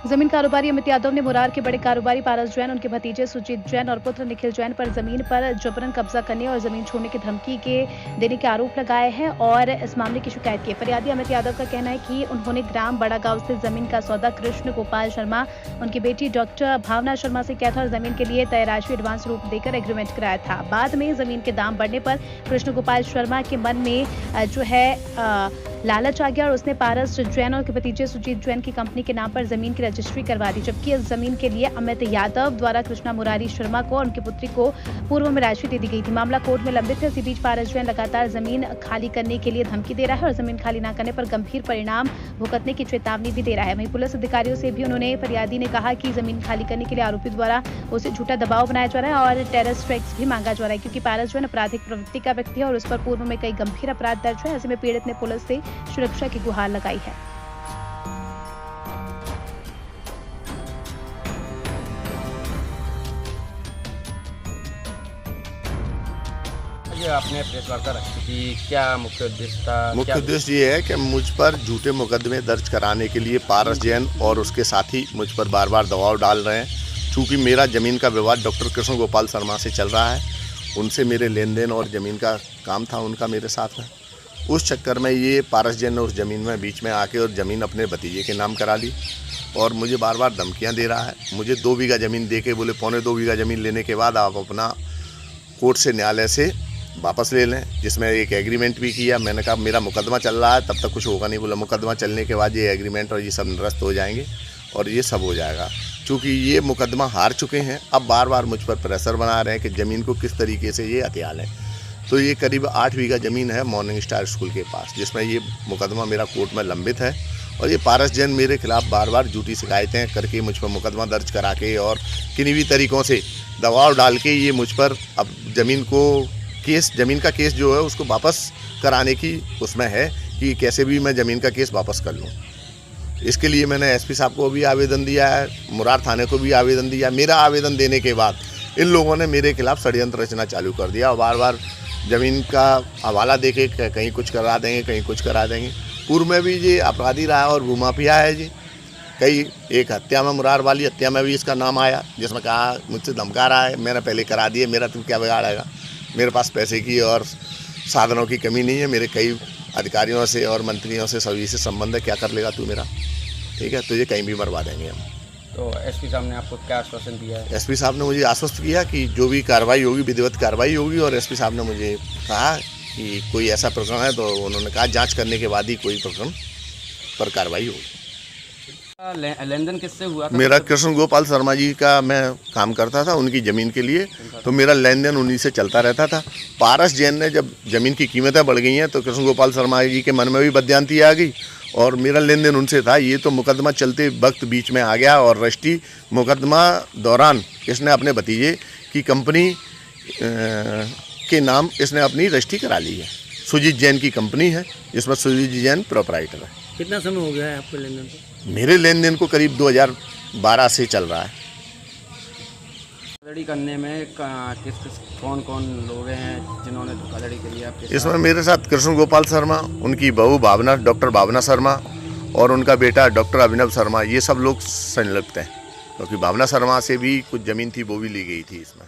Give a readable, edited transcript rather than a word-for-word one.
जमीन कारोबारी अमित यादव ने मुरार के बड़े कारोबारी पारस जैन, उनके भतीजे सुजीत जैन और पुत्र निखिल जैन पर जमीन पर जबरन कब्जा करने और जमीन छोड़ने की धमकी देने के आरोप लगाए हैं और इस मामले की शिकायत की। फरियादी अमित यादव का कहना है कि उन्होंने ग्राम बड़ा गांव से जमीन का सौदा कृष्ण गोपाल शर्मा, उनकी बेटी डॉक्टर भावना शर्मा से किया था और जमीन के लिए तय राशि एडवांस रूप देकर एग्रीमेंट कराया था। बाद में जमीन के दाम बढ़ने पर कृष्ण गोपाल शर्मा के मन में लालच आ गया और उसने पारस जैन और के भतीजे सुजीत जैन की कंपनी के नाम पर जमीन की रजिस्ट्री करवा दी, जबकि इस जमीन के लिए अमित यादव द्वारा कृष्णा मुरारी शर्मा को और उनकी पुत्री को पूर्व में राशि दे दी गई थी। मामला कोर्ट में लंबित है। इसी बीच पारस जैन लगातार जमीन खाली करने के लिए धमकी दे रहा है और जमीन खाली न करने पर गंभीर परिणाम भुगतने की चेतावनी भी दे रहा है। वहीं पुलिस अधिकारियों से भी उन्होंने फरियादी ने कहा कि जमीन खाली करने के लिए आरोपी द्वारा उसे झूठा दबाव बनाया जा रहा है और टेररिस्ट स्ट्राइक्स भी मांगा जा रहा है, क्योंकि पारस जैन आपराधिक प्रवृत्ति का व्यक्ति है और उस पर पूर्व में कई गंभीर अपराध दर्ज है। ऐसे में पीड़ित ने पुलिस से सुरक्षा की गुहार लगाई है। ये आपने प्रेस वार्ता रखी थी, क्या मुख्य उद्देश्य था? मुख्य उद्देश्य ये है कि मुझ पर झूठे मुकदमे दर्ज कराने के लिए पारस जैन और उसके साथी मुझ पर बार बार दबाव डाल रहे हैं। चूँकि मेरा ज़मीन का विवाद डॉक्टर कृष्ण गोपाल शर्मा से चल रहा है, उनसे मेरे लेन देन और ज़मीन का काम था उनका मेरे साथ है। उस चक्कर में ये पारस जैन ने उस ज़मीन में बीच में आके और ज़मीन अपने भतीजे के नाम करा ली और मुझे बार बार धमकियाँ दे रहा है। मुझे 2 बीघा ज़मीन दे के बोले 2.25 बीघा ज़मीन लेने के बाद आप अपना कोर्ट से न्यायालय से वापस ले लें, जिसमें एक एग्रीमेंट भी किया। मैंने कहा मेरा मुकदमा चल रहा है, तब तक कुछ होगा नहीं। बोला मुकदमा चलने के बाद ये एग्रीमेंट और ये सब निरस्त हो जाएंगे और ये सब हो जाएगा। चूँकि ये मुकदमा हार चुके हैं, अब बार बार मुझ पर प्रेशर बना रहे हैं कि ज़मीन को किस तरीके से ये हथिया लें। तो ये करीब 8 बीघा ज़मीन है मॉर्निंग स्टार स्कूल के पास, जिसमें ये मुकदमा मेरा कोर्ट में लंबित है और ये पारस जैन मेरे खिलाफ बार बार झूठी शिकायतें करके मुझ पर मुकदमा दर्ज करा के और किन्हीं भी तरीक़ों से दबाव डाल के ये मुझ पर अब ज़मीन का केस जो है उसको वापस कराने की उसमें है कि कैसे भी मैं ज़मीन का केस वापस कर लूँ। इसके लिए मैंने एसपी साहब को भी आवेदन दिया है, मुरार थाने को भी आवेदन दिया। मेरा आवेदन देने के बाद इन लोगों ने मेरे खिलाफ षड्यंत्र रचना चालू कर दिया और बार बार ज़मीन का हवाला दे के कहीं कुछ करा देंगे, कहीं कुछ करा देंगे। पूर्व में भी ये अपराधी रहा है और भूमाफिया है जी। कई एक हत्या में, मुरार वाली हत्या में भी इसका नाम आया, जिसमें कहा मुझसे धमका रहा है, मैंने पहले करा दिए, मेरा तुम क्या बिगाड़ेगा। मेरे पास पैसे की और साधनों की कमी नहीं है, मेरे कई अधिकारियों से और मंत्रियों से सभी से संबंध है, क्या कर लेगा तू मेरा, ठीक है, तो ये कहीं भी मरवा देंगे हम। तो एसपी साहब ने आपको क्या आश्वासन दिया है? एसपी साहब ने मुझे आश्वस्त किया कि जो भी कार्रवाई होगी विधिवत कार्रवाई होगी और एसपी साहब ने मुझे कहा कि कोई ऐसा प्रकरण है तो उन्होंने कहा जांच करने के बाद ही कोई प्रकरण पर कार्रवाई होगी। लेन देन किससे हुआ था? मेरा कृष्ण गोपाल शर्मा जी का मैं काम करता था उनकी ज़मीन के लिए, तो मेरा लेन देन उन्हीं से चलता रहता था। पारस जैन ने जब ज़मीन की कीमतें बढ़ गई हैं तो कृष्ण गोपाल शर्मा जी के मन में भी बदयांती आ गई और मेरा लेन देन उनसे था। ये तो मुकदमा चलते वक्त बीच में आ गया और रजिस्ट्री मुकदमा दौरान इसने अपने भतीजे की कंपनी के नाम इसने अपनी रजिस्ट्री करा ली है। सुजीत जैन की कंपनी है जिसमें सुजीत जैन प्रोपराइटर है। कितना समय हो गया है आपके लेन देन को? मेरे लेन देन को करीब 2012 से चल रहा है। धोखाधड़ी करने में कौन कौन लोग हैं जिन्होंने धोखाधड़ी करी है आपके? इसमें मेरे साथ कृष्ण गोपाल शर्मा, उनकी बहू भावना, डॉक्टर भावना शर्मा और उनका बेटा डॉक्टर अभिनव शर्मा, ये सब लोग संलिप्त हैं, क्योंकि भावना शर्मा से भी कुछ ज़मीन थी वो भी ली गई थी इसमें।